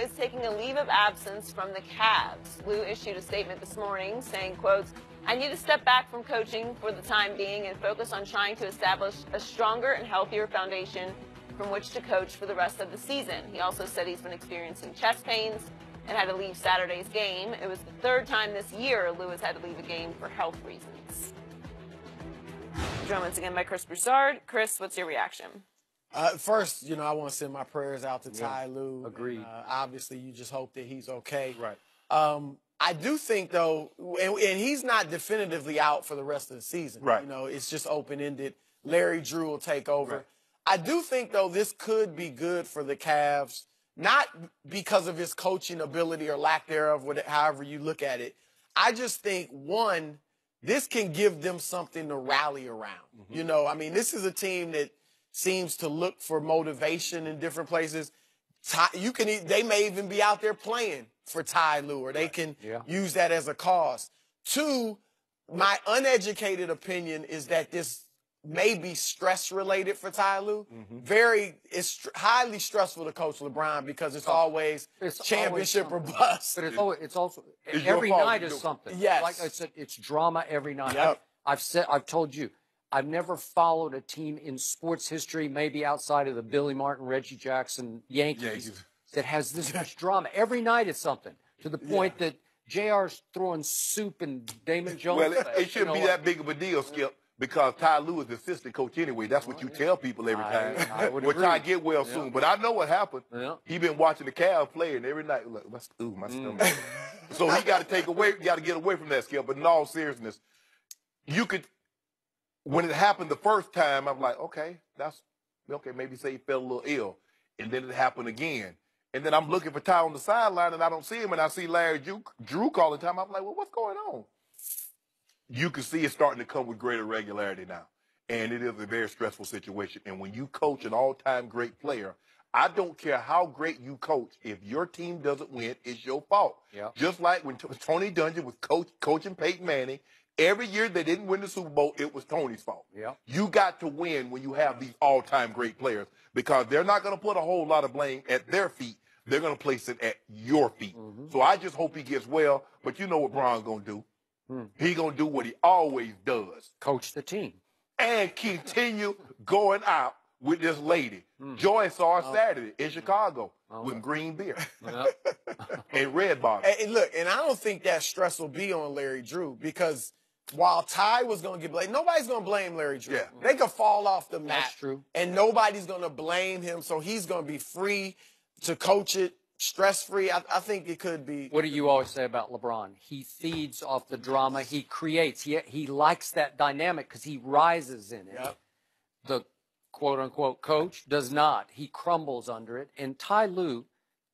is taking a leave of absence from the Cavs. Lou issued a statement this morning saying, quote, "I need to step back from coaching for the time being and focus on trying to establish a stronger and healthier foundation from which to coach for the rest of the season." He also said he's been experiencing chest pains and had to leave Saturday's game. It was the third time this year Lou has had to leave a game for health reasons. Joined once again by Chris Broussard. Chris, what's your reaction? First, I want to send my prayers out to Ty Lue. Agreed. Obviously, you just hope that he's okay. Right. I do think, though, and he's not definitively out for the rest of the season. Right. It's just open-ended. Larry Drew will take over. Right. I do think, though, this could be good for the Cavs, not because of his coaching ability or lack thereof, however you look at it. I just think, one, this can give them something to rally around. Mm-hmm. This is a team that seems to look for motivation in different places. They may even be out there playing for Ty Lue, or they can use that as a cause. Two, my uneducated opinion is that this may be stress-related for Ty Lue. Mm-hmm. It's highly stressful to coach LeBron because it's always championship or bust. But it's also It's every your fault. night is something. Yes. Like it's drama every night. Yep. I've told you, I've never followed a team in sports history, maybe outside of the Billy Martin, Reggie Jackson, Yankees, that has this much drama. Every night it's something, to the point that JR's throwing soup in Damon Jones' Well, face. it shouldn't be that big of a deal, Skip, because Ty Lue is the assistant coach anyway. That's what you tell people every time. I would We're agree. trying to get well soon. But I know what happened. Yeah. He been watching the Cavs play, and every night, like, my stomach. So he got to get away from that, Skip. But in all seriousness, when it happened the first time, I'm like, okay, maybe say he felt a little ill. And then it happened again. And then I'm looking for Ty on the sideline, and I don't see him, and I see Larry Drew calling time. I'm like, well, what's going on? You can see it starting to come with greater regularity now. And it is a very stressful situation. And when you coach an all-time great player, I don't care how great you coach. If your team doesn't win, it's your fault. Yeah. Just like when Tony Dungy was coaching Peyton Manning, every year they didn't win the Super Bowl, it was Tony's fault. Yeah. You got to win when you have these all-time great players, because they're not going to put a whole lot of blame at their feet. They're going to place it at your feet. Mm-hmm. So I just hope he gets well. But you know what Bron's going to do. He's going to do what he always does. Coach the team. And continue going out with this lady. Joy saw her Saturday in Chicago with green beer and red bottom. And look, and I don't think that stress will be on Larry Drew, because while Ty was going to get blamed, nobody's going to blame Larry Drew. Yeah. They could fall off the map. That's true. And nobody's going to blame him, so he's going to be free to coach it, stress-free. I think it could be. What do you always say about LeBron? He feeds off the drama. He creates. He likes that dynamic because he rises in it. Yep. The quote-unquote coach does not. He crumbles under it. And Ty Lue,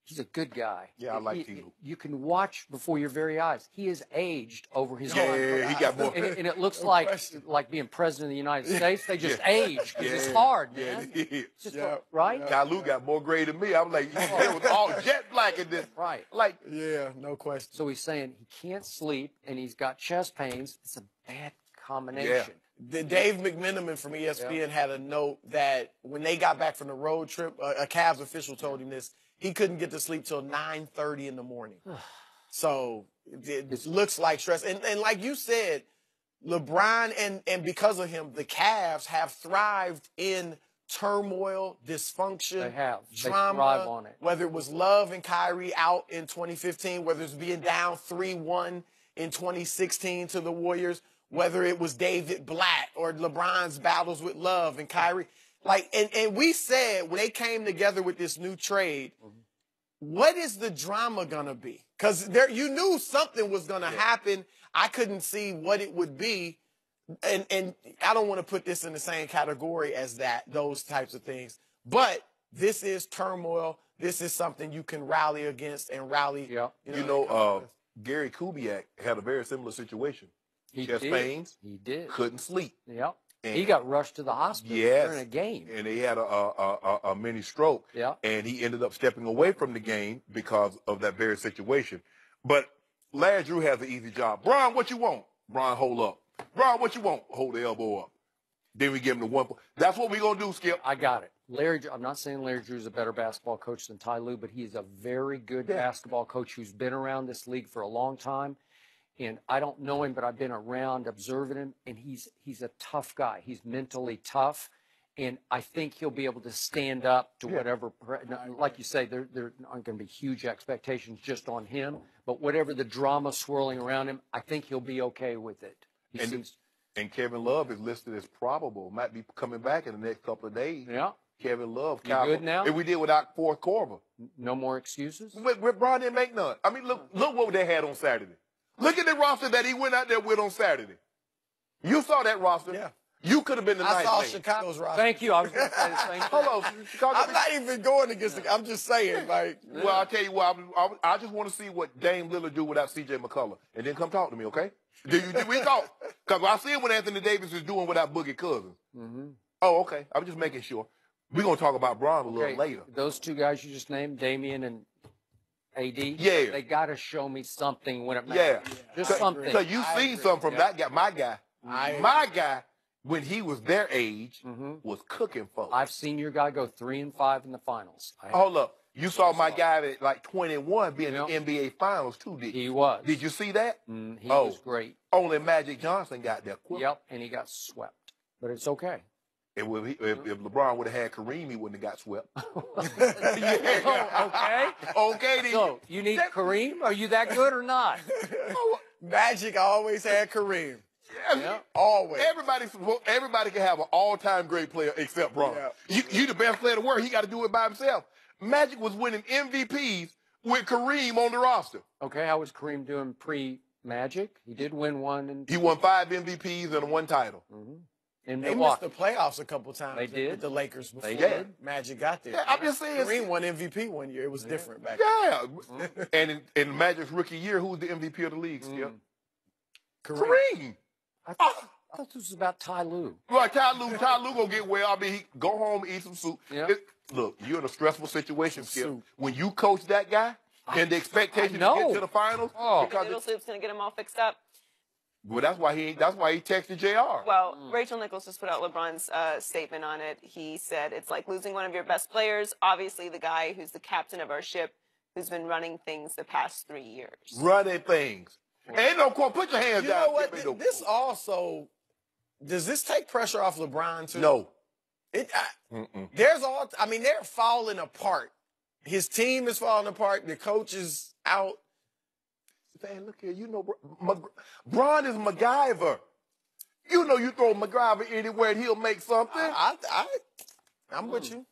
he's a good guy. Yeah, I like Ty Lue. You can watch before your very eyes. He is aged over his life. Yeah, he got more. And it looks like being president of the United States. They just age because it's hard, man. Yeah, It's just right? Ty Lue got more gray than me. I'm like, it was all jet black in this. Right. Like, Yeah, no question. So he's saying he can't sleep and he's got chest pains. It's a bad combination. Dave McMenamin from ESPN had a note that when they got back from the road trip, a Cavs official told him this, he couldn't get to sleep till 9:30 in the morning. So it looks like stress. And like you said, LeBron and because of him, the Cavs have thrived in turmoil, dysfunction, They have. drama, They thrive on it. whether it was Love and Kyrie out in 2015, whether it's being down 3-1 in 2016 to the Warriors, whether it was David Blatt or LeBron's battles with Love and Kyrie. And we said when they came together with this new trade, what is the drama going to be? Because you knew something was going to happen. I couldn't see what it would be. And I don't want to put this in the same category as those types of things. But this is turmoil. This is something you can rally against and rally. Yeah. Gary Kubiak had a very similar situation. He Chest did. pains, He did. couldn't sleep. Yep. And He got rushed to the hospital during a game. And he had a mini stroke. Yeah. And he ended up stepping away from the game because of that very situation. But Larry Drew has an easy job. Bron, what you want? Bron, hold up. Bron, what you want? Hold the elbow up. Then we give him the 1 point. That's what we're going to do, Skip. I got it. I'm not saying Larry Drew is a better basketball coach than Ty Lue, but he's a very good basketball coach who's been around this league for a long time. And I don't know him, but I've been around observing him, and he's a tough guy. He's mentally tough, and I think he'll be able to stand up to whatever. Like you say, there aren't going to be huge expectations just on him, but whatever the drama swirling around him, I think he'll be okay with it. And Kevin Love is listed as probable. Might be coming back in the next couple of days. Yeah. Kevin Love. You good now? And we did without fourth Korver. No more excuses? But Bron didn't make none. I mean, look what they had on Saturday. Look at the roster that he went out there with on Saturday. You saw that roster. Yeah. You could have been the ninth I saw man. Chicago's roster. Thank you. I was going to say the same thing. Hold on. Chicago. I'm not even going against the. I'm just saying, like. Well, I'll tell you what. I just want to see what Dame Lillard do without C.J. McCullough, and then come talk to me, okay? Do we talk? Because I see what Anthony Davis is doing without Boogie Cousins. Mm-hmm. Oh, okay. I'm just making sure. We're gonna talk about Bron a little later. Those two guys you just named, Damian and AD. Yeah. They got to show me something when it matters. Just something. Because you seen something from that guy. My guy, when he was their age, was cooking folks. I've seen your guy go 3 and 5 in the finals. Hold up. You saw my guy at like 21 being in the NBA Finals too, did you? He was. Did you see that? He was great. Only Magic Johnson got that. Yep, and he got swept. But it's okay. If LeBron would have had Kareem, he wouldn't have got swept. Okay. Okay, then. So, you need Kareem? Are you that good or not? Magic always had Kareem. Yeah. Always. Everybody can have an all-time great player except Bron. Yeah. You the best player in the world. He got to do it by himself. Magic was winning MVPs with Kareem on the roster. Okay, how was Kareem doing pre-Magic? He did win one. He won 5 MVPs and 1 title. They missed the playoffs a couple times. They did. With the Lakers before They did. Magic got there. Yeah, I'm just saying. Kareem won MVP one year. It was different back then. And in Magic's rookie year, who was the MVP of the league, Skip? Kareem. I thought this was about Ty Lue. Right, Ty Lue gonna get well. I mean, he go home, eat some soup. Yeah. Look, you're in a stressful situation, Skip. When you coach that guy and the expectation to get to the finals, Noodle Soup's gonna get him all fixed up. Well, that's why he texted JR. Well, Rachel Nichols just put out LeBron's statement on it. He said, it's like losing one of your best players, obviously the guy who's the captain of our ship, who's been running things the past 3 years. Running things. Ain't no quote. Put your hands down. You know what? This also, does this take pressure off LeBron too? No. They're falling apart. His team is falling apart. The coach is out. Man, look here. You know, Bron is MacGyver. You know, you throw MacGyver anywhere and he'll make something. I'm with you.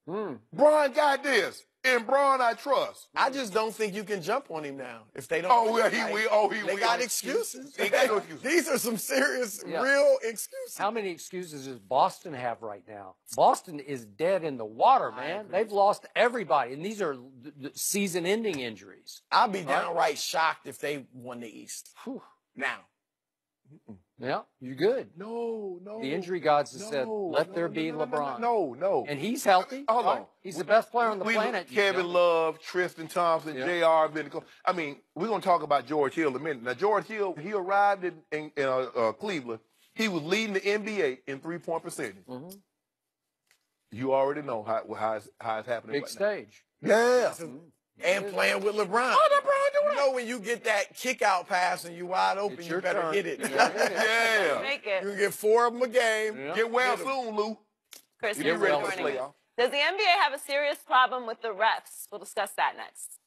Bron got this. And Bron, I trust. I just don't think you can jump on him now if they don't. Oh, well, he will. They got excuses. They got no excuses. These are some serious, real excuses. How many excuses does Boston have right now? Boston is dead in the water, man. They've lost everybody, and these are season-ending injuries. I'll be downright shocked if they won the East. Now. Yeah, you're good. No. The injury gods have said, let there be LeBron. No. And he's healthy. Hold on. He's the best player on the planet. Kevin Love, Tristan Thompson, JR. I mean, we're going to talk about George Hill in a minute. Now, George Hill, he arrived in Cleveland. He was leading the NBA in three-point percentage. You already know how it's happening. Big stage. Yeah. And playing with LeBron. Oh, LeBron doing You know when you get that kick-out pass and you wide open, you better hit it. Yeah. Make it. You get 4 of them a game. Get well soon, Lou. Chris, Get ready for the playoff. Does the NBA have a serious problem with the refs? We'll discuss that next.